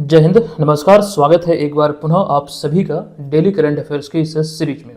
जय हिंद, नमस्कार। स्वागत है एक बार पुनः आप सभी का डेली करंट अफेयर्स की इस सीरीज में।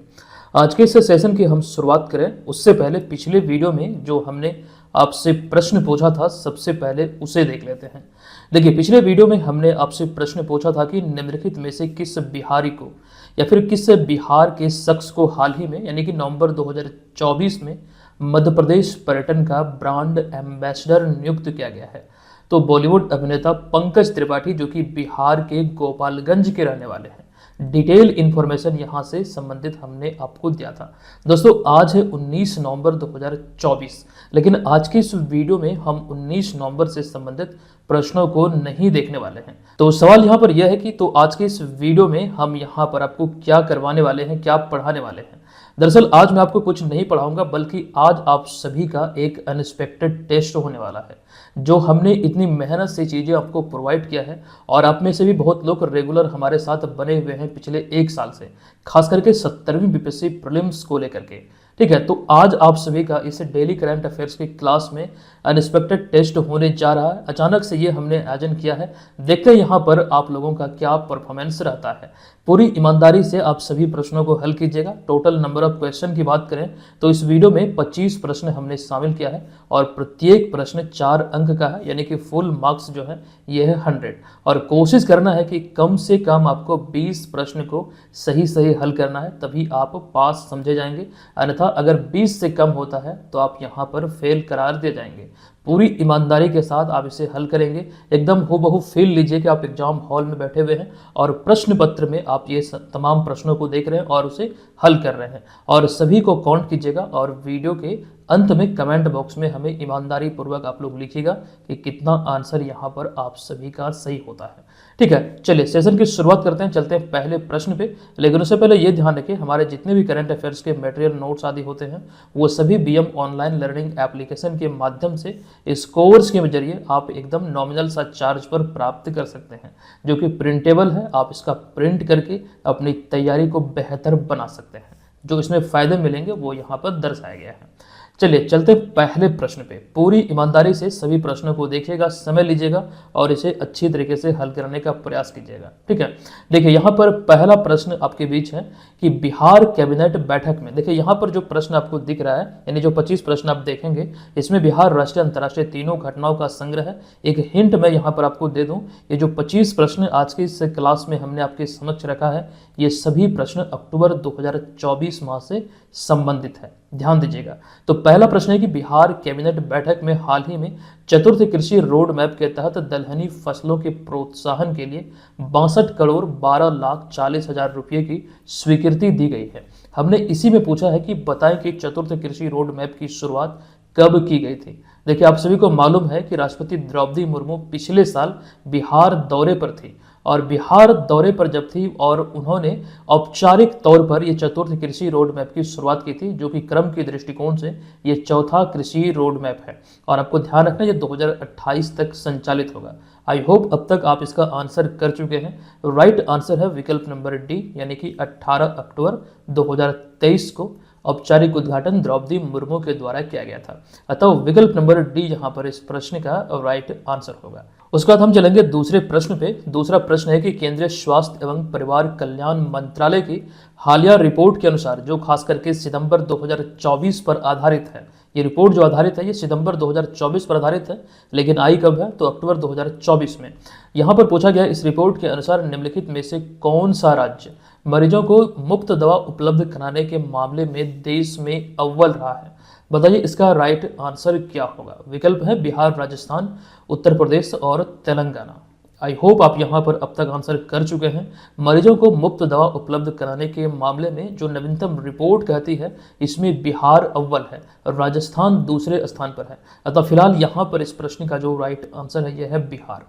आज के इस सेशन की हम शुरुआत करें उससे पहले पिछले वीडियो में जो हमने आपसे प्रश्न पूछा था सबसे पहले उसे देख लेते हैं। देखिए, पिछले वीडियो में हमने आपसे प्रश्न पूछा था कि निम्नलिखित में से किस बिहारी को या फिर किस बिहार के शख्स को हाल ही में यानी कि नवंबर 2024 में मध्य प्रदेश पर्यटन का ब्रांड एम्बेसडर नियुक्त किया गया है। तो बॉलीवुड अभिनेता पंकज त्रिपाठी, जो कि बिहार के गोपालगंज के रहने वाले हैं। डिटेल इंफॉर्मेशन यहां से संबंधित हमने आपको दिया था। दोस्तों, आज है 19 नवंबर 2024, लेकिन आज की इस वीडियो में हम 19 नवंबर से संबंधित प्रश्नों को नहीं देखने वाले हैं। तो सवाल यहाँ पर यह है कि तो आज के इस वीडियो में हम यहाँ पर आपको क्या करवाने वाले हैं, क्या पढ़ाने वाले हैं। दरअसल आज मैं आपको कुछ नहीं पढ़ाऊंगा, बल्कि आज आप सभी का एक अनएक्सपेक्टेड टेस्ट होने वाला है। जो हमने इतनी मेहनत से चीज़ें आपको प्रोवाइड किया है और आप में से भी बहुत लोग रेगुलर हमारे साथ बने हुए हैं पिछले एक साल से, खास करके 17वीं बीपीएससी प्रीलिम्स को लेकर के। ठीक है, तो आज आप सभी का इस डेली करंट अफेयर्स की क्लास में अनएक्सपेक्टेड टेस्ट होने जा रहा है। अचानक से ये हमने आयोजन किया है। देखते हैं यहाँ पर आप लोगों का क्या परफॉर्मेंस रहता है। पूरी ईमानदारी से आप सभी प्रश्नों को हल कीजिएगा। टोटल नंबर ऑफ क्वेश्चन की बात करें तो इस वीडियो में 25 प्रश्न हमने शामिल किया है और प्रत्येक प्रश्न 4 अंक का है, यानी कि फुल मार्क्स जो है ये है 100। और कोशिश करना है कि कम से कम आपको 20 प्रश्न को सही सही हल करना है, तभी आप पास समझे जाएंगे। अन्यथा अगर 20 से कम होता है तो आप यहाँ पर फेल करार दिए जाएंगे। पूरी ईमानदारी के साथ आप इसे हल करेंगे। एकदम हूबहू फील लीजिए कि आप एग्जाम हॉल में बैठे हुए हैं और प्रश्न पत्र में आप ये तमाम प्रश्नों को देख रहे हैं और उसे हल कर रहे हैं। और सभी को काउंट कीजिएगा और वीडियो के अंत में कमेंट बॉक्स में हमें ईमानदारी पूर्वक आप लोग लिखिएगा कि कितना आंसर यहाँ पर आप सभी का सही होता है। ठीक है, चलिए सेशन की शुरुआत करते हैं। चलते हैं पहले प्रश्न पे, लेकिन उससे पहले ये ध्यान रखें हमारे जितने भी करंट अफेयर्स के मटेरियल नोट्स आदि होते हैं वो सभी बीएम ऑनलाइन लर्निंग एप्लीकेशन के माध्यम से इस कोर्स के जरिए आप एकदम नॉमिनल सा चार्ज पर प्राप्त कर सकते हैं, जो कि प्रिंटेबल है। आप इसका प्रिंट करके अपनी तैयारी को बेहतर बना सकते हैं। जो इसमें फायदे मिलेंगे वो यहाँ पर दर्शाया गया है। चलिए चलते पहले प्रश्न पे। पूरी ईमानदारी से सभी प्रश्नों को देखिएगा, समय लीजिएगा और इसे अच्छी तरीके से हल करने का प्रयास कीजिएगा। ठीक है, देखिए यहाँ पर पहला प्रश्न आपके बीच है कि बिहार कैबिनेट बैठक में, देखिए यहाँ पर जो प्रश्न आपको दिख रहा है यानी जो 25 प्रश्न आप देखेंगे इसमें बिहार राष्ट्रीय अंतर्राष्ट्रीय तीनों घटनाओं का संग्रह है। एक हिंट मैं यहाँ पर आपको दे दूं, ये जो 25 प्रश्न आज की इस क्लास में हमने आपके समक्ष रखा है ये सभी प्रश्न अक्टूबर 2024 माह से संबंधित है। ध्यान दीजिएगा। तो पहला प्रश्न है कि बिहार कैबिनेट बैठक में हाल ही में चतुर्थ कृषि रोड मैप के तहत दलहनी फसलों के प्रोत्साहन के लिए 62 करोड़ 12,40,000 रुपये की स्वीकृति दी गई है। हमने इसी में पूछा है कि बताएं कि चतुर्थ कृषि रोड मैप की शुरुआत कब की गई थी। देखिए, आप सभी को मालूम है कि राष्ट्रपति द्रौपदी मुर्मू पिछले साल बिहार दौरे पर थी और बिहार दौरे पर जब थी और उन्होंने औपचारिक तौर पर ये चतुर्थ कृषि रोड मैप की शुरुआत की थी, जो कि क्रम के दृष्टिकोण से ये चौथा कृषि रोड मैप है। और आपको ध्यान रखना ये 2028 तक संचालित होगा। आई होप अब तक आप इसका आंसर कर चुके हैं। राइट आंसर है विकल्प नंबर डी, यानी कि 18 अक्टूबर 2023 को औपचारिक उद्घाटन द्रौपदी मुर्मू के द्वारा किया गया था। अतः विकल्प नंबर डी यहाँ पर इस प्रश्न का राइट आंसर होगा। उसके बाद हम चलेंगे दूसरे प्रश्न पे। दूसरा प्रश्न है कि केंद्रीय स्वास्थ्य एवं परिवार कल्याण मंत्रालय की हालिया रिपोर्ट के अनुसार, जो खास करके सितंबर 2024 पर आधारित है, ये रिपोर्ट जो आधारित है ये सितंबर 2024 पर आधारित है, लेकिन आई कब है तो अक्टूबर 2024 में। यहाँ पर पूछा गया इस रिपोर्ट के अनुसार निम्नलिखित में से कौन सा राज्य मरीजों को मुफ्त दवा उपलब्ध कराने के मामले में देश में अव्वल रहा है। बताइए इसका राइट आंसर क्या होगा। विकल्प है बिहार, राजस्थान, उत्तर प्रदेश और तेलंगाना। आई होप आप यहाँ पर अब तक आंसर कर चुके हैं। मरीजों को मुफ्त दवा उपलब्ध कराने के मामले में जो नवीनतम रिपोर्ट कहती है इसमें बिहार अव्वल है और राजस्थान दूसरे स्थान पर है। अतः फिलहाल यहाँ पर इस प्रश्न का जो राइट आंसर है यह है बिहार।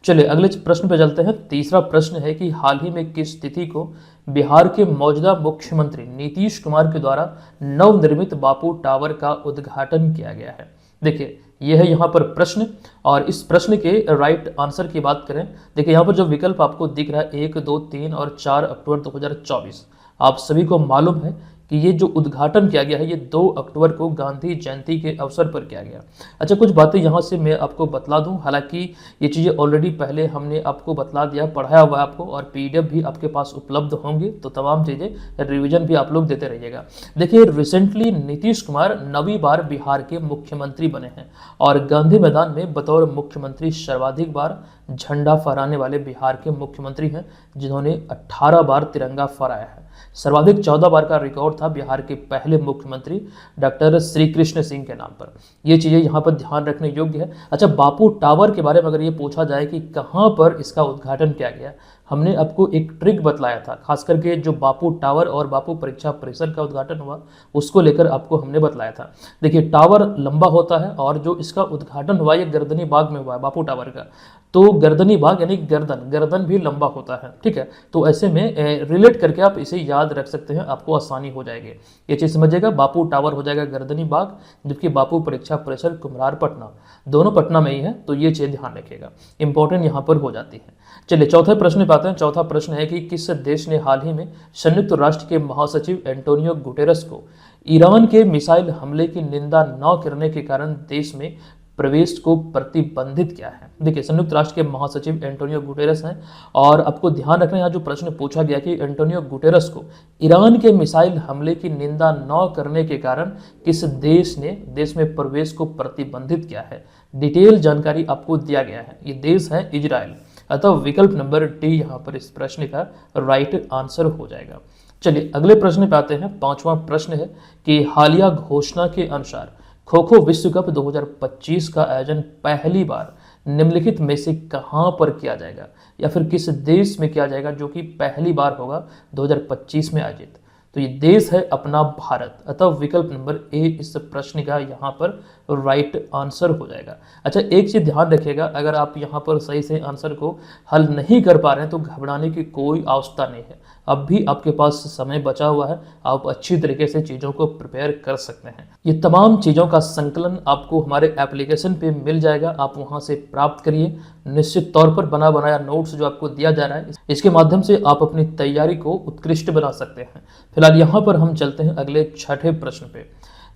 चलिए अगले प्रश्न पर चलते हैं। तीसरा प्रश्न है कि हाल ही में किस तिथि को बिहार के मौजूदा मुख्यमंत्री नीतीश कुमार के द्वारा नवनिर्मित बापू टावर का उद्घाटन किया गया है। देखिए यह है यहाँ पर प्रश्न और इस प्रश्न के राइट आंसर की बात करें, देखिए यहाँ पर जो विकल्प आपको दिख रहा है 1, 2, 3 और 4 अक्टूबर 2024, आप सभी को मालूम है कि ये जो उद्घाटन किया गया है ये 2 अक्टूबर को गांधी जयंती के अवसर पर किया गया। अच्छा, कुछ बातें यहाँ से मैं आपको बतला दूं, हालांकि ये चीज़ें ऑलरेडी पहले हमने आपको बतला दिया, पढ़ाया हुआ है आपको, और पीडीएफ भी आपके पास उपलब्ध होंगे, तो तमाम चीज़ें रिविजन भी आप लोग देते रहिएगा। देखिए, रिसेंटली नीतीश कुमार 9वीं बार बिहार के मुख्यमंत्री बने हैं और गांधी मैदान में बतौर मुख्यमंत्री सर्वाधिक बार झंडा फहराने वाले बिहार के मुख्यमंत्री हैं, जिन्होंने 18 बार तिरंगा फहराया है। सर्वाधिक 14 बार का रिकॉर्ड था बिहार के पहले मुख्यमंत्री डॉक्टर श्री कृष्ण सिंह के नाम पर। ये चीज़ें यहाँ पर ध्यान रखने योग्य है। अच्छा, बापू टावर के बारे में अगर ये पूछा जाए कि कहाँ पर इसका उद्घाटन किया गया, हमने आपको एक ट्रिक बतलाया था, खास करके जो बापू टावर और बापू परीक्षा परिसर का उद्घाटन हुआ उसको लेकर आपको हमने बतलाया था। देखिए, टावर लंबा होता है और जो इसका उद्घाटन हुआ ये गर्दनी बाग में हुआ है बापू टावर का, तो गर्दनी बाग यानी गर्दन भी लंबा होता है, ठीक है। तो ऐसे में रिलेट करके आप इसे याद रख सकते हैं, आपको आसानी हो जाएगी। ये चीज़ समझिएगा, बापू टावर हो जाएगा गर्दनी बाग, जबकि बापू परीक्षा परिसर कुम्हरार पटना, दोनों पटना में ही है, तो ये चीज़ ध्यान रखिएगा, इंपॉर्टेंट यहाँ पर हो जाती है। चलिए चौथे प्रश्न पे आते हैं। चौथा प्रश्न है कि किस देश ने हाल ही में संयुक्त राष्ट्र के महासचिव एंटोनियो गुटेरस को ईरान के मिसाइल हमले की निंदा न करने के कारण देश में प्रवेश को प्रतिबंधित किया है? देखिए, संयुक्त राष्ट्र के महासचिव एंटोनियो गुटेरस हैं और आपको ध्यान रखना, यहाँ जो प्रश्न पूछा गया कि एंटोनियो गुटेरस को ईरान के मिसाइल हमले की निंदा न करने के कारण किस देश ने देश में प्रवेश को प्रतिबंधित किया है, डिटेल जानकारी आपको दिया गया है। ये देश है इजराइल, अतः विकल्प नंबर डी यहाँ पर इस प्रश्न का राइट आंसर हो जाएगा। चलिए अगले प्रश्न पे आते हैं। पांचवा प्रश्न है कि हालिया घोषणा के अनुसार खो खो विश्व कप 2025 का आयोजन पहली बार निम्नलिखित में से कहां पर किया जाएगा, या फिर किस देश में किया जाएगा जो कि पहली बार होगा 2025 में आयोजित? तो ये देश है अपना भारत, अतः विकल्प नंबर ए इस प्रश्न का यहाँ पर राइट आंसर हो जाएगा। अच्छा, एक चीज ध्यान रखिएगा, अगर आप यहाँ पर सही से आंसर को हल नहीं कर पा रहे हैं तो घबराने की कोई आवश्यकता नहीं है, अब भी आपके पास समय बचा हुआ है, आप अच्छी तरीके से चीज़ों को प्रिपेयर कर सकते हैं। ये तमाम चीज़ों का संकलन आपको हमारे एप्लीकेशन पे मिल जाएगा, आप वहाँ से प्राप्त करिए। निश्चित तौर पर बना बनाया नोट्स जो आपको दिया जा रहा है, इसके माध्यम से आप अपनी तैयारी को उत्कृष्ट बना सकते हैं। फिलहाल यहाँ पर हम चलते हैं अगले छठे प्रश्न पे।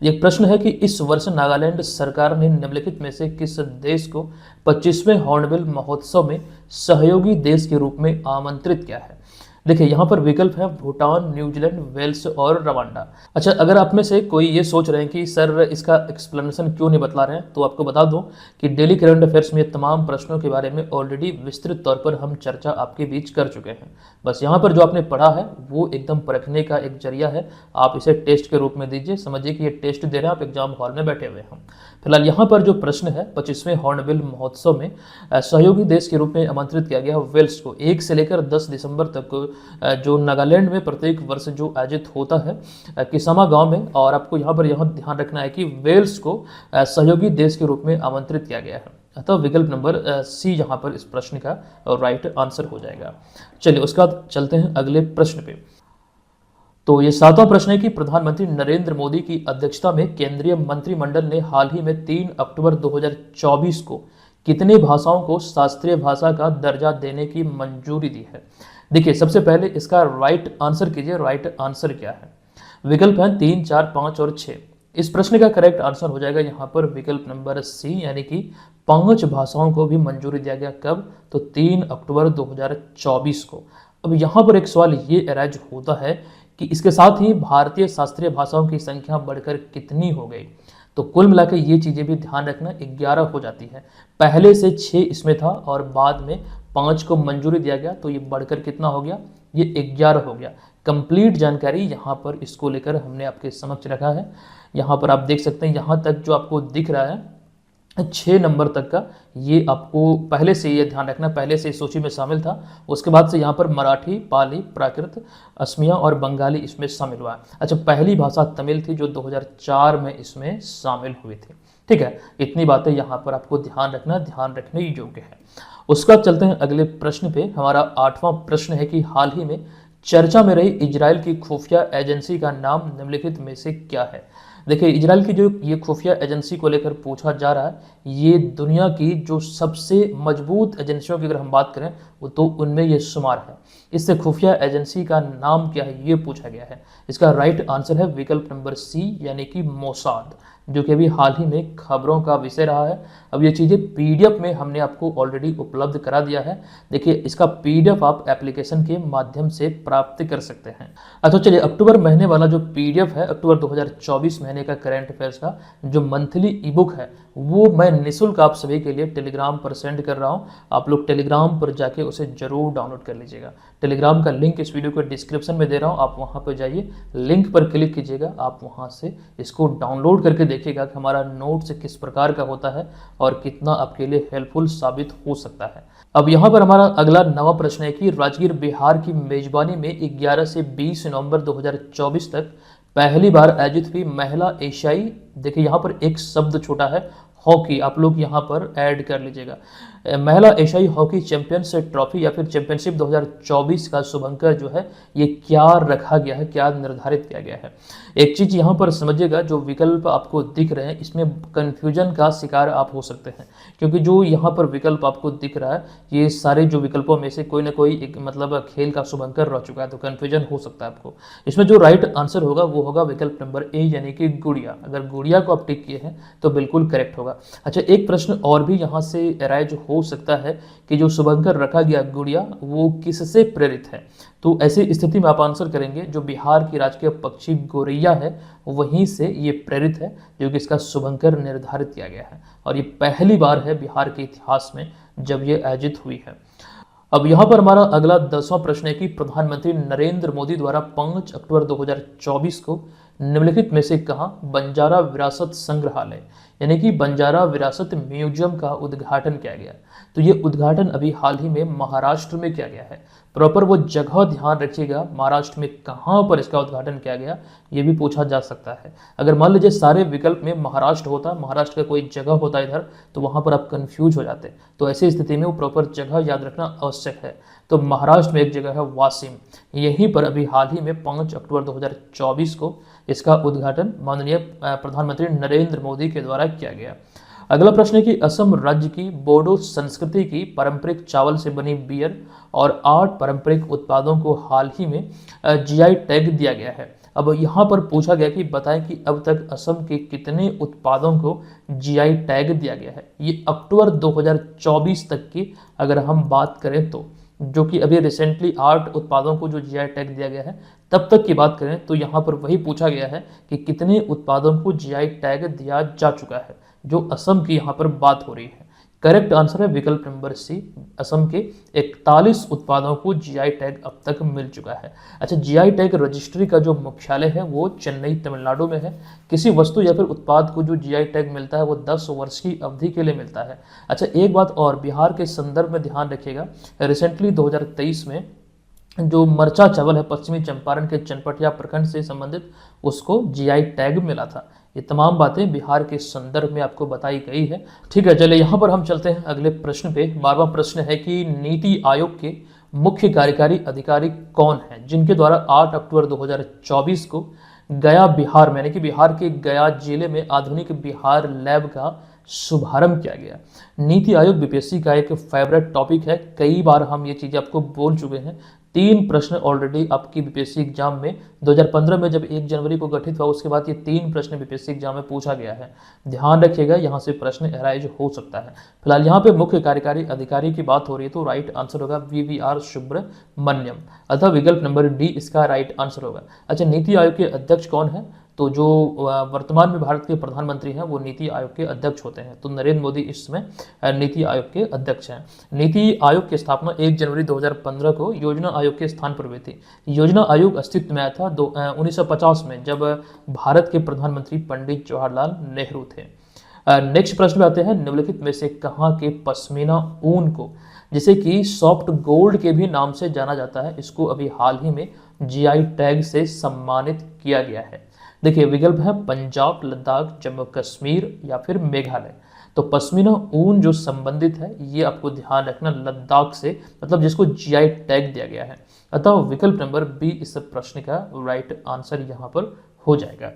एक प्रश्न है कि इस वर्ष नागालैंड सरकार ने निम्नलिखित में से किस देश को 25वें हॉर्नबिल महोत्सव में सहयोगी देश के रूप में आमंत्रित किया है? देखिए, यहाँ पर विकल्प है भूटान, न्यूजीलैंड, वेल्स और रवांडा। अच्छा, अगर आप में से कोई ये सोच रहे हैं कि सर इसका एक्सप्लेनेशन क्यों नहीं बतला रहे हैं, तो आपको बता दूं कि डेली करंट अफेयर्स में तमाम प्रश्नों के बारे में ऑलरेडी विस्तृत तौर पर हम चर्चा आपके बीच कर चुके हैं। बस यहाँ पर जो आपने पढ़ा है वो एकदम परखने का एक जरिया है, आप इसे टेस्ट के रूप में दीजिए, समझिए कि ये टेस्ट दे रहे हैं, आप एग्जाम हॉल में बैठे हुए हैं। फिलहाल यहाँ पर जो प्रश्न है 25वें हॉर्नबिल महोत्सव में सहयोगी देश के रूप में आमंत्रित किया गया वेल्स को 1 से लेकर 10 दिसंबर तक जो नागालैंड में प्रत्येक वर्ष जो आयोजित होता है किसामा गांव में, और आपको यहाँ ध्यान रखना है कि वेल्स को सहयोगी देश के रूप में आमंत्रित किया गया है, अतः विकल्प नंबर सी यहाँ पर इस प्रश्न का राइट आंसर हो जाएगा। चलिए उसके बाद चलते हैं अगले प्रश्न पे। तो ये सातवां प्रश्न है कि प्रधानमंत्री नरेंद्र मोदी की अध्यक्षता में केंद्रीय मंत्रिमंडल ने हाल ही में 3 अक्टूबर 2024 को कितनी भाषाओं को शास्त्रीय भाषा का दर्जा देने की मंजूरी दी है? देखिए, सबसे पहले इसका राइट आंसर कीजिए, राइट आंसर क्या है? विकल्प है 3, 4, 5 और 6। इस प्रश्न का करेक्ट आंसर हो जाएगा यहाँ पर विकल्प नंबर सी, यानी कि 5 भाषाओं को भी मंजूरी दिया गया। कब? तो 3 अक्टूबर 2024 को। अब यहाँ पर एक सवाल ये अराइज होता है कि इसके साथ ही भारतीय शास्त्रीय भाषाओं की संख्या बढ़कर कितनी हो गई? तो कुल मिलाकर ये चीज़ें भी ध्यान रखना, 11 हो जाती है। पहले से 6 इसमें था और बाद में 5 को मंजूरी दिया गया, तो ये बढ़कर कितना हो गया? ये 11 हो गया। कंप्लीट जानकारी यहाँ पर इसको लेकर हमने आपके समक्ष रखा है। यहाँ पर आप देख सकते हैं, यहाँ तक जो आपको दिख रहा है 6 नंबर तक का, ये आपको पहले से ये ध्यान रखना, पहले से सूची में शामिल था। उसके बाद से यहाँ पर मराठी, पाली, प्राकृत, असमिया और बंगाली इसमें शामिल हुआ। अच्छा, पहली भाषा तमिल थी जो 2004 में इसमें शामिल हुई थी। ठीक है, इतनी बातें यहाँ पर आपको ध्यान रखना, ध्यान रखने योग्य है। उसके बाद चलते हैं अगले प्रश्न पे। हमारा 8वां प्रश्न है कि हाल ही में चर्चा में रही इजराइल की खुफिया एजेंसी का नाम निम्नलिखित में से क्या है? देखिए इजराइल की जो ये खुफिया एजेंसी को लेकर पूछा जा रहा है, ये दुनिया की जो सबसे मजबूत एजेंसियों की अगर हम बात करें वो तो उनमें ये शुमार है। इससे खुफिया एजेंसी का नाम क्या है ये पूछा गया है। इसका राइट आंसर है विकल्प नंबर सी यानी कि मोसाद, जो कि अभी हाल ही में खबरों का विषय रहा है। अब ये चीज़ें पीडीएफ में हमने आपको ऑलरेडी उपलब्ध करा दिया है। देखिए इसका पीडीएफ आप एप्लीकेशन के माध्यम से प्राप्त कर सकते हैं। अच्छा चलिए, अक्टूबर महीने वाला जो पीडीएफ है, अक्टूबर 2024 महीने का करंट अफेयर्स का जो मंथली ई बुक है, वो मैं निःशुल्क आप सभी के लिए टेलीग्राम पर सेंड कर रहा हूँ। आप लोग टेलीग्राम पर जाके उसे जरूर डाउनलोड कर लीजिएगा। टेलीग्राम का लिंक इस वीडियो के डिस्क्रिप्शन में दे रहा हूँ, आप वहाँ पर जाइए, लिंक पर क्लिक कीजिएगा, आप वहाँ से इसको डाउनलोड करके देखिएगा कि हमारा नोट्स किस प्रकार का होता है और कितना आपके लिए हेल्पफुल साबित हो सकता है। अब यहाँ पर हमारा अगला नवा प्रश्न है कि राजगीर बिहार की मेजबानी में 11 से 20 नवंबर 2024 तक पहली बार आयोजित हुई महिला एशियाई, देखिए यहाँ पर एक शब्द छोटा है, हॉकी, आप लोग यहाँ पर ऐड कर लीजिएगा। महिला एशियाई हॉकी चैंपियंस ट्रॉफी या फिर चैंपियनशिप 2024 का शुभंकर जो है ये क्या रखा गया है, क्या निर्धारित किया गया है। एक चीज यहाँ पर समझिएगा, जो विकल्प आपको दिख रहे हैं इसमें कंफ्यूजन का शिकार आप हो सकते हैं, क्योंकि जो यहाँ पर विकल्प आपको दिख रहा है ये सारे जो विकल्पों में से कोई ना कोई एक मतलब खेल का शुभंकर रह चुका है, तो कंफ्यूजन हो सकता है आपको। इसमें जो राइट आंसर होगा वो होगा विकल्प नंबर ए यानी कि गुड़िया। अगर गुड़िया को आप टिक किए हैं तो बिल्कुल करेक्ट होगा। अच्छा, एक प्रश्न और भी यहाँ से अराइज हो सकता है कि जो शुभंकर रखा गया गुड़िया वो किससे प्रेरित है। तो ऐसी स्थिति में आप आंसर करेंगे जो बिहार की राजकीय पक्षी गोरैया है वहीं से ये प्रेरित है, जो कि इसका शुभंकर निर्धारित किया गया है। और ये पहली बार है बिहार के इतिहास में जब ये आयोजित हुई है। अब यहाँ पर हमारा अगला 10वां प्रश्न है कि प्रधानमंत्री नरेंद्र मोदी द्वारा 5 अक्टूबर 2024 को निम्नलिखित में से कहाँ बंजारा विरासत संग्रहालय यानी कि बंजारा विरासत म्यूजियम का उद्घाटन किया गया। तो ये उद्घाटन अभी हाल ही में महाराष्ट्र में किया गया है। प्रॉपर वो जगह ध्यान रखिएगा, महाराष्ट्र में कहाँ पर इसका उद्घाटन किया गया ये भी पूछा जा सकता है। अगर मान लीजिए सारे विकल्प में महाराष्ट्र होता, महाराष्ट्र का कोई जगह होता इधर, तो वहाँ पर आप कंफ्यूज हो जाते। तो ऐसी स्थिति में वो प्रॉपर जगह याद रखना आवश्यक है। तो महाराष्ट्र में एक जगह है वासिम, यहीं पर अभी हाल ही में 5 अक्टूबर 2024 को इसका उद्घाटन माननीय प्रधानमंत्री नरेंद्र मोदी के द्वारा किया गया। अगला प्रश्न है कि असम राज्य की बोडो संस्कृति की पारंपरिक चावल से बनी बियर और 8 पारंपरिक उत्पादों को हाल ही में जीआई टैग दिया गया है। अब यहाँ पर पूछा गया कि बताएं कि अब तक असम के कितने उत्पादों को जीआई टैग दिया गया है। ये अक्टूबर 2024 तक की अगर हम बात करें तो, जो कि अभी रिसेंटली 8 उत्पादों को जो जीआई टैग दिया गया है तब तक की बात करें तो यहाँ पर वही पूछा गया है कि कितने उत्पादों को जीआई टैग दिया जा चुका है, जो असम की यहाँ पर बात हो रही है। करेक्ट आंसर है विकल्प नंबर सी, असम के 41 उत्पादों को जीआई टैग अब तक मिल चुका है। अच्छा, जीआई टैग रजिस्ट्री का जो मुख्यालय है वो चेन्नई तमिलनाडु में है। किसी वस्तु या फिर उत्पाद को जो जीआई टैग मिलता है वो 10 वर्ष की अवधि के लिए मिलता है। अच्छा, एक बात और बिहार के संदर्भ में ध्यान रखिएगा, रिसेंटली 2023 में जो मरचा चावल है पश्चिमी चंपारण के चनपटिया प्रखंड से संबंधित, उसको जीआई टैग मिला था। ये तमाम बातें बिहार के संदर्भ में आपको बताई गई है। ठीक है, चलिए यहाँ पर हम चलते हैं अगले प्रश्न पे। 12वां प्रश्न है कि नीति आयोग के मुख्य कार्यकारी अधिकारी कौन हैं जिनके द्वारा 8 अक्टूबर 2024 को गया बिहार में यानी कि बिहार के गया जिले में आधुनिक बिहार लैब का शुभारंभ किया गया। नीति आयोग बीपीएससी का एक फेवरेट टॉपिक है, कई बार हम ये चीजें आपको बोल चुके हैं। 3 प्रश्न ऑलरेडी आपकी बीपीएससी एग्जाम में 2015 में जब 1 जनवरी को गठित हुआ उसके बाद ये 3 प्रश्न बीपीएससी एग्जाम में पूछा गया है। ध्यान रखिएगा, यहाँ से प्रश्न अराइज हो सकता है। फिलहाल यहाँ पे मुख्य कार्यकारी अधिकारी की बात हो रही है तो राइट आंसर होगा वीवीआर सुब्रमण्यम, अतः विकल्प नंबर डी इसका राइट आंसर होगा। अच्छा, नीति आयोग के अध्यक्ष कौन है? तो जो वर्तमान में भारत के प्रधानमंत्री हैं वो नीति आयोग के अध्यक्ष होते हैं। तो नरेंद्र मोदी इस समय नीति आयोग के अध्यक्ष हैं। नीति आयोग की स्थापना 1 जनवरी 2015 को योजना आयोग के स्थान पर हुई थी। योजना आयोग अस्तित्व में आया था 1950 में, जब भारत के प्रधानमंत्री पंडित जवाहरलाल नेहरू थे। नेक्स्ट प्रश्न में आते हैं, निम्नलिखित में से कहाँ के पश्मीना ऊन को, जिसे कि सॉफ्ट गोल्ड के भी नाम से जाना जाता है, इसको अभी हाल ही में जीआई टैग से सम्मानित किया गया है? देखिए विकल्प है पंजाब, लद्दाख, जम्मू कश्मीर या फिर मेघालय। तो पश्मीना ऊन जो संबंधित है ये आपको ध्यान रखना लद्दाख से, मतलब जिसको जीआई टैग दिया गया है। अतः विकल्प नंबर बी इस प्रश्न का राइट आंसर यहाँ पर हो जाएगा।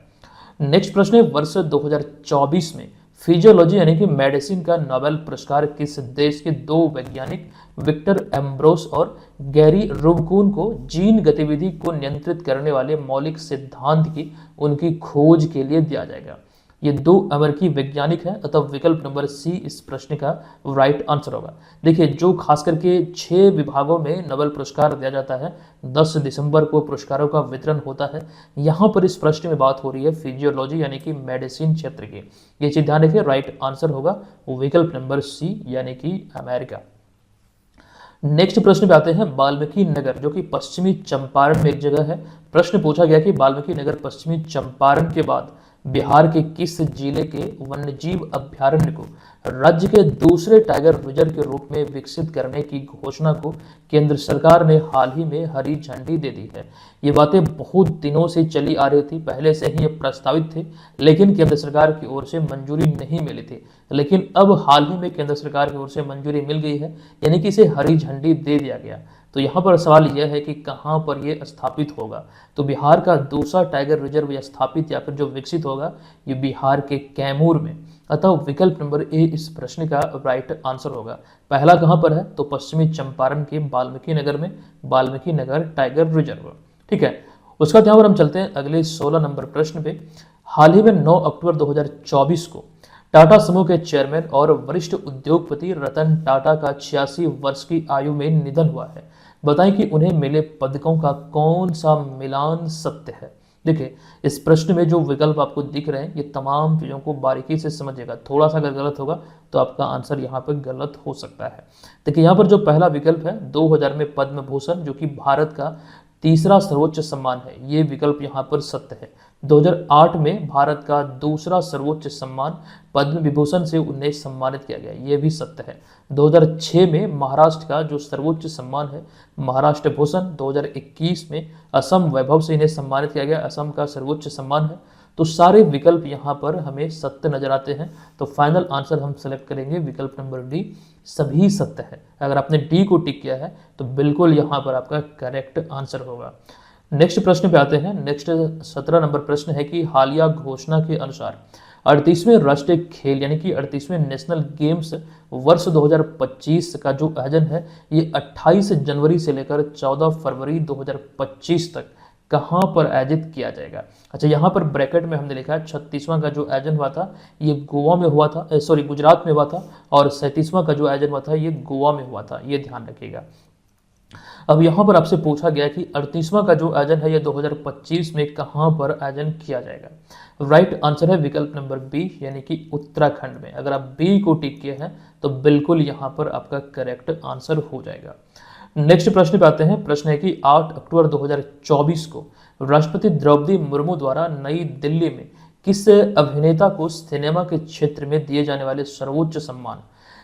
नेक्स्ट प्रश्न है, वर्ष 2024 में फिजियोलॉजी यानी कि मेडिसिन का नोबेल पुरस्कार किस देश के दो वैज्ञानिक विक्टर एम्ब्रोस और गैरी रुबकुन को जीन गतिविधि को नियंत्रित करने वाले मौलिक सिद्धांत की उनकी खोज के लिए दिया जाएगा? ये दो अमेरिकी वैज्ञानिक हैं, अतः विकल्प नंबर सी इस प्रश्न का राइट आंसर होगा। देखिए, जो खास करके 6 विभागों में नोबेल पुरस्कार दिया जाता है, 10 दिसंबर को पुरस्कारों का वितरण होता है। यहाँ पर इस प्रश्न में बात हो रही है फिजियोलॉजी यानी कि मेडिसिन क्षेत्र की। ये चीज ध्यान रखिए, राइट आंसर होगा विकल्प नंबर सी यानी कि अमेरिका। नेक्स्ट प्रश्न पे आते हैं, वाल्मीकि नगर जो कि पश्चिमी चंपारण में एक जगह है। प्रश्न पूछा गया कि वाल्मीकि नगर पश्चिमी चंपारण के बाद बिहार के किस जिले के वन्यजीव अभ्यारण्य को राज्य के दूसरे टाइगर रिजर्व के रूप में विकसित करने की घोषणा को केंद्र सरकार ने हाल ही में हरी झंडी दे दी है? ये बातें बहुत दिनों से चली आ रही थी, पहले से ही ये प्रस्तावित थे, लेकिन केंद्र सरकार की ओर से मंजूरी नहीं मिली थी। लेकिन अब हाल ही में केंद्र सरकार की ओर से मंजूरी मिल गई है, यानी कि इसे हरी झंडी दे दिया गया। तो यहाँ पर सवाल यह है कि कहाँ पर यह स्थापित होगा? तो बिहार का दूसरा टाइगर रिजर्व या स्थापित या फिर जो विकसित होगा, ये बिहार के कैमूर में। अतः विकल्प नंबर ए इस प्रश्न का राइट आंसर होगा। पहला कहाँ पर है? तो पश्चिमी चंपारण के वाल्मीकि नगर में, वाल्मीकि नगर टाइगर रिजर्व। ठीक है, उसका यहाँ पर हम चलते हैं अगले 16 नंबर प्रश्न पे। हाल ही में 9 अक्टूबर 2024 को टाटा समूह के चेयरमैन और वरिष्ठ उद्योगपति रतन टाटा का 86 वर्ष की आयु में निधन हुआ है। बताएं कि उन्हें मिले पदकों का कौन सा मिलान सत्य है? देखिए, इस प्रश्न में जो विकल्प आपको दिख रहे हैं, ये तमाम चीज़ों को बारीकी से समझिएगा। थोड़ा सा अगर गलत होगा तो आपका आंसर यहाँ पर गलत हो सकता है। देखिए, यहाँ पर जो पहला विकल्प है 2000 में पद्म भूषण, जो कि भारत का तीसरा सर्वोच्च सम्मान है, ये विकल्प यहाँ पर सत्य है। 2008 में भारत का दूसरा सर्वोच्च सम्मान पद्म विभूषण से उन्हें सम्मानित किया गया, ये भी सत्य है। 2006 में महाराष्ट्र का जो सर्वोच्च सम्मान है महाराष्ट्र भूषण, 2021 में असम वैभव से इन्हें सम्मानित किया गया, असम का सर्वोच्च सम्मान है। तो सारे विकल्प यहाँ पर हमें सत्य नजर आते हैं। तो फाइनल आंसर हम सेलेक्ट करेंगे विकल्प नंबर डी, सभी सत्य है। अगर आपने डी को टिक किया है तो बिल्कुल यहाँ पर आपका करेक्ट आंसर होगा। नेक्स्ट प्रश्न पे आते हैं। नेक्स्ट 17 नंबर प्रश्न है कि हालिया घोषणा के अनुसार 38वें राष्ट्रीय खेल यानी कि 38वें नेशनल गेम्स वर्ष 2025 का जो आयोजन है, ये 28 जनवरी से लेकर 14 फरवरी 2025 तक कहाँ पर आयोजित किया जाएगा? अच्छा, यहाँ पर ब्रैकेट में हमने लिखा है 36वां का जो आयोजन हुआ था ये गोवा में हुआ था, गुजरात में हुआ था, और 37वां का जो आयोजन हुआ था ये गोवा में हुआ था, ये ध्यान रखिएगा। अब यहाँ पर आपसे पूछा गया कि 38वां का जो आयोजन है ये 2025 में कहाँ पर आयोजन किया जाएगा? राइट आंसर है विकल्प नंबर बी यानी कि उत्तराखंड में। अगर आप बी को टिक किए हैं तो बिल्कुल यहाँ पर आपका करेक्ट आंसर हो जाएगा। नेक्स्ट प्रश्न पे आते हैं। प्रश्न है कि 8 अक्टूबर 2024 को राष्ट्रपति द्रौपदी मुर्मू द्वारा नई दिल्ली में किस अभिनेता को सिनेमा के क्षेत्र में दिए जाने वाले सर्वोच्च सम्मान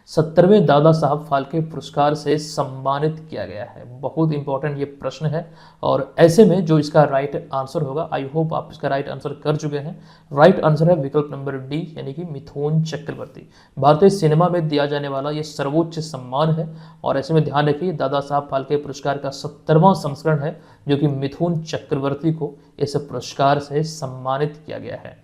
70वें दादा साहब फाल्के पुरस्कार से सम्मानित किया गया है? बहुत इंपॉर्टेंट ये प्रश्न है, और ऐसे में जो इसका राइट आंसर होगा, आई होप आप इसका राइट आंसर कर चुके हैं। राइट आंसर है विकल्प नंबर डी यानी कि मिथुन चक्रवर्ती। भारतीय सिनेमा में दिया जाने वाला ये सर्वोच्च सम्मान है, और ऐसे में ध्यान रखिए दादा साहब फाल्के पुरस्कार का 70वां संस्करण है जो कि मिथुन चक्रवर्ती को इस पुरस्कार से सम्मानित किया गया है।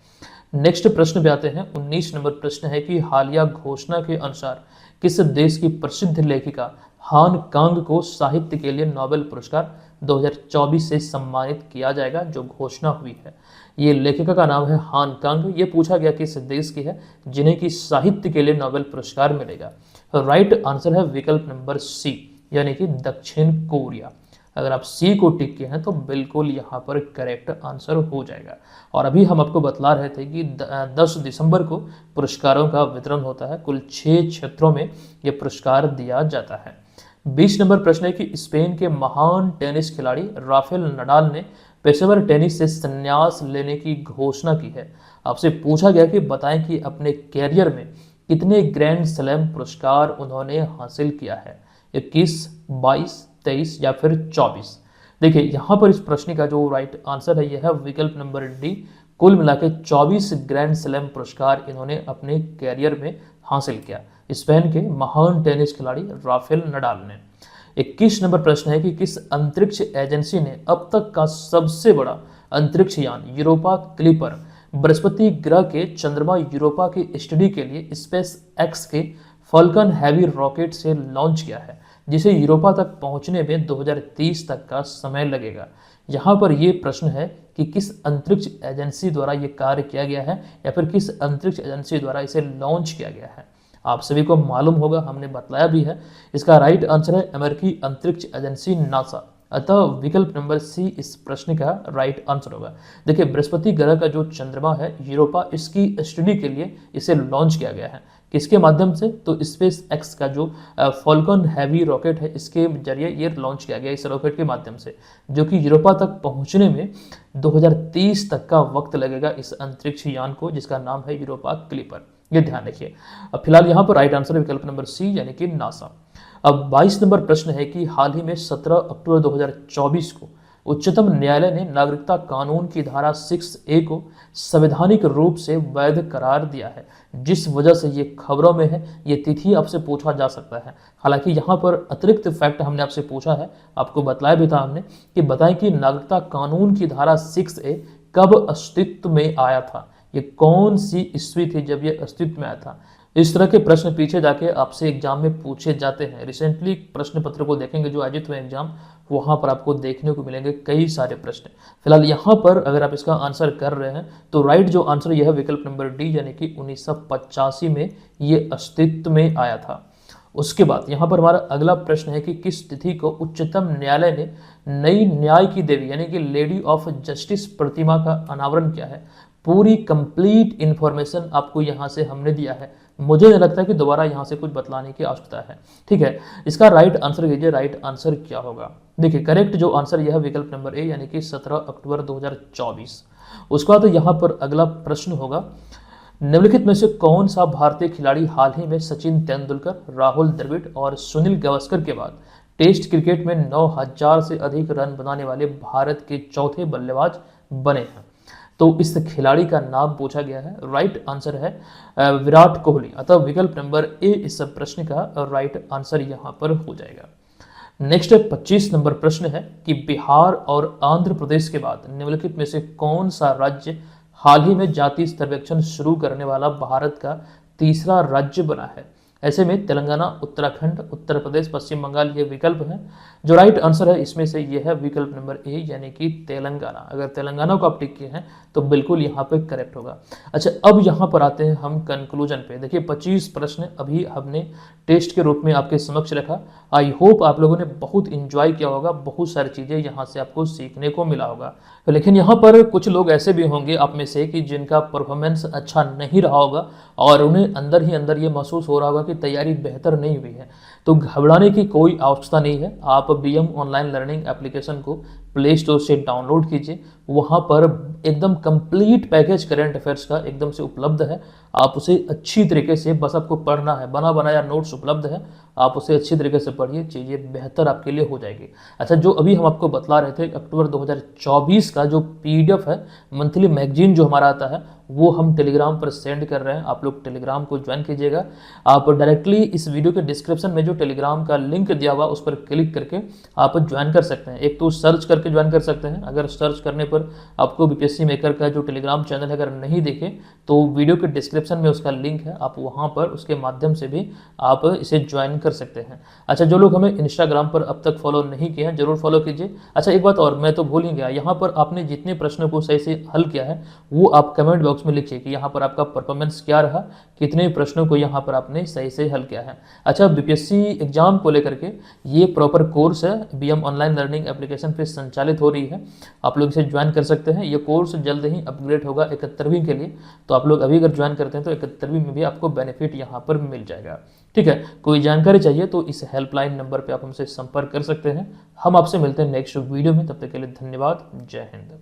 नेक्स्ट प्रश्न पे आते हैं। 19 नंबर प्रश्न है कि हालिया घोषणा के अनुसार किस देश की प्रसिद्ध लेखिका हान कांग को साहित्य के लिए नोबेल पुरस्कार 2024 से सम्मानित किया जाएगा? जो घोषणा हुई है, ये लेखिका का नाम है हान कांग। ये पूछा गया किस देश की है जिन्हें की साहित्य के लिए नोबेल पुरस्कार मिलेगा? राइट आंसर है विकल्प नंबर सी यानी कि दक्षिण कोरिया। अगर आप सी को टिक किए हैं तो बिल्कुल यहाँ पर करेक्ट आंसर हो जाएगा। और अभी हम आपको बतला रहे थे कि 10 दिसंबर को पुरस्कारों का वितरण होता है। कुल 6 क्षेत्रों में ये पुरस्कार दिया जाता है। 20 नंबर प्रश्न है कि स्पेन के महान टेनिस खिलाड़ी राफेल नडाल ने पेशेवर टेनिस से संन्यास लेने की घोषणा की है। आपसे पूछा गया कि बताएं कि अपने कैरियर में कितने ग्रैंड स्लैम पुरस्कार उन्होंने हासिल किया है? 21, 22, 23 या फिर 24? देखिए, यहाँ पर इस प्रश्न का जो राइट आंसर है यह है विकल्प नंबर डी। कुल मिला के 24 ग्रैंड स्लैम पुरस्कार इन्होंने अपने कैरियर में हासिल किया, स्पेन के महान टेनिस खिलाड़ी राफेल नडाल ने। 21 नंबर प्रश्न है कि किस अंतरिक्ष एजेंसी ने अब तक का सबसे बड़ा अंतरिक्ष यान यूरोपा क्लिपर बृहस्पति ग्रह के चंद्रमा यूरोपा की स्टडी के लिए स्पेस एक्स के फॉल्कन हैवी रॉकेट से लॉन्च किया है, जिसे यूरोपा तक पहुंचने में 2030 तक का समय लगेगा। यहाँ पर ये प्रश्न है कि किस अंतरिक्ष एजेंसी द्वारा ये कार्य किया गया है या फिर किस अंतरिक्ष एजेंसी द्वारा इसे लॉन्च किया गया है। आप सभी को मालूम होगा, हमने बतलाया भी है। इसका राइट आंसर है अमेरिकी अंतरिक्ष एजेंसी नासा। अतः विकल्प नंबर सी इस प्रश्न का राइट आंसर होगा। देखिए, बृहस्पति ग्रह का जो चंद्रमा है यूरोपा, इसकी स्टडी के लिए इसे लॉन्च किया गया है। किसके माध्यम से? तो स्पेस एक्स का जो फॉल्कन हैवी रॉकेट है, इसके जरिए ये लॉन्च किया गया, इस रॉकेट के माध्यम से, जो कि यूरोपा तक पहुंचने में 2030 तक का वक्त लगेगा इस अंतरिक्ष यान को, जिसका नाम है यूरोपा क्लिपर। ये ध्यान रखिए। अब फिलहाल यहाँ पर राइट आंसर है विकल्प नंबर सी, यानी कि नासा। अब 22 नंबर प्रश्न है कि हाल ही में 17 अक्टूबर 2024 को उच्चतम न्यायालय ने नागरिकता कानून की धारा 6A को संवैधानिक रूप से वैध करार दिया है, जिस वजह से ये खबरों में है। ये तिथि आपसे पूछा जा सकता है। हालांकि यहाँ पर अतिरिक्त फैक्ट हमने आपसे पूछा है, आपको बतलाया भी था हमने कि बताएं कि नागरिकता कानून की धारा 6A कब अस्तित्व में आया था, ये कौन सी ईस्वी थी जब ये अस्तित्व में आया था। इस तरह के प्रश्न पीछे जाके आपसे एग्जाम में पूछे जाते हैं। रिसेंटली प्रश्न पत्र को देखेंगे जो आयोजित हुए एग्जाम, वहां पर आपको देखने को मिलेंगे कई सारे प्रश्न। फिलहाल यहाँ पर अगर आप इसका आंसर कर रहे हैं तो राइट जो आंसर यह है विकल्प नंबर डी, यानी कि 1985 में ये अस्तित्व में आया था। उसके बाद यहाँ पर हमारा अगला प्रश्न है कि किस तिथि को उच्चतम न्यायालय ने नई न्याय की देवी यानी कि लेडी ऑफ जस्टिस प्रतिमा का अनावरण किया है। पूरी कंप्लीट इंफॉर्मेशन आपको यहाँ से हमने दिया है। मुझे नहीं लगता कि दोबारा यहाँ से कुछ बतलाने की आवश्यकता है। ठीक है, इसका राइट आंसर कीजिए, राइट आंसर क्या होगा। देखिए, करेक्ट जो आंसर यह है विकल्प नंबर ए, यानी कि 17 अक्टूबर 2024। उसके बाद यहाँ पर अगला प्रश्न होगा, निम्नलिखित में से कौन सा भारतीय खिलाड़ी हाल ही में सचिन तेंदुलकर, राहुल द्रविड़ और सुनील गावस्कर के बाद टेस्ट क्रिकेट में 9000 से अधिक रन बनाने वाले भारत के चौथे बल्लेबाज बने हैं? तो इस खिलाड़ी का नाम पूछा गया है। राइट आंसर है विराट कोहली। अतः विकल्प नंबर ए इस प्रश्न का राइट आंसर यहाँ पर हो जाएगा। नेक्स्ट 25 नंबर प्रश्न है कि बिहार और आंध्र प्रदेश के बाद निम्नलिखित में से कौन सा राज्य हाल ही में जाति सर्वेक्षण शुरू करने वाला भारत का तीसरा राज्य बना है? ऐसे में तेलंगाना, उत्तराखंड, उत्तर प्रदेश, पश्चिम बंगाल ये विकल्प हैं। जो राइट आंसर है इसमें से ये है विकल्प नंबर ए, यानी कि तेलंगाना। अगर तेलंगाना को आप टिक किए हैं तो बिल्कुल यहाँ पे करेक्ट होगा। अच्छा, अब यहाँ पर आते हैं हम कंक्लूजन पे। देखिए, 25 प्रश्न अभी हमने टेस्ट के रूप में आपके समक्ष रखा। आई होप आप लोगों ने बहुत इंजॉय किया होगा, बहुत सारी चीज़ें यहाँ से आपको सीखने को मिला होगा। लेकिन यहाँ पर कुछ लोग ऐसे भी होंगे आप में से कि जिनका परफॉर्मेंस अच्छा नहीं रहा होगा और उन्हें अंदर ही अंदर ये महसूस हो रहा होगा कि तैयारी बेहतर नहीं हुई है। तो घबराने की कोई आवश्यकता नहीं है। आप बीएम ऑनलाइन लर्निंग एप्लीकेशन को प्ले स्टोर से डाउनलोड कीजिए। वहाँ पर एकदम कंप्लीट पैकेज करंट अफेयर्स का एकदम से उपलब्ध है। आप उसे अच्छी तरीके से, बस आपको पढ़ना है, बना बनाया नोट्स उपलब्ध है, आप उसे अच्छी तरीके से पढ़िए, चीज़ें बेहतर आपके लिए हो जाएगी। अच्छा, जो अभी हम आपको बतला रहे थे अक्टूबर 2024 का जो पीडीएफ है, मंथली मैगजीन जो हमारा आता है, वो हम टेलीग्राम पर सेंड कर रहे हैं। आप लोग टेलीग्राम को ज्वाइन कीजिएगा। आप डायरेक्टली इस वीडियो के डिस्क्रिप्शन में जो टेलीग्राम का लिंक दिया हुआ उस पर क्लिक करके आप ज्वाइन कर सकते हैं। एक तो सर्च करके ज्वाइन कर सकते हैं। अगर सर्च करने पर आपको बीपीएससी मेकर का जो टेलीग्राम चैनल है अगर नहीं दिखे तो वीडियो के डिस्क्रिप्शन में उसका लिंक है, आप वहाँ पर उसके माध्यम से भी आप इसे ज्वाइन कर सकते हैं। अच्छा, जो लोग हमें इंस्टाग्राम पर अब तक फॉलो नहीं किए हैं जरूर फॉलो कीजिए। अच्छा, एक बात और मैं तो भूल ही गया, यहाँ पर आपने जितने प्रश्नों को सही से हल किया है वो आप कमेंट बॉक्स में लिखिए कि यहाँ पर आपका परफॉर्मेंस क्या रहा, कितने प्रश्नों को यहाँ पर आपने सही से हल किया है। अच्छा, बीपीएससी एग्जाम को लेकर के ये प्रॉपर कोर्स है, बीएम ऑनलाइन लर्निंग एप्लीकेशन पे संचालित हो रही है। आप लोग इसे ज्वाइन कर सकते हैं। ये कोर्स जल्द ही अपग्रेड होगा 71वीं के लिए, तो आप लोग अभी अगर ज्वाइन करते हैं तो 71वीं में भी आपको बेनिफिट यहाँ पर मिल जाएगा। ठीक है, कोई जानकारी चाहिए तो इस हेल्पलाइन नंबर पर आप हमसे संपर्क कर सकते हैं। हम आपसे मिलते हैं नेक्स्ट वीडियो में, तब तक के लिए धन्यवाद। जय हिंद।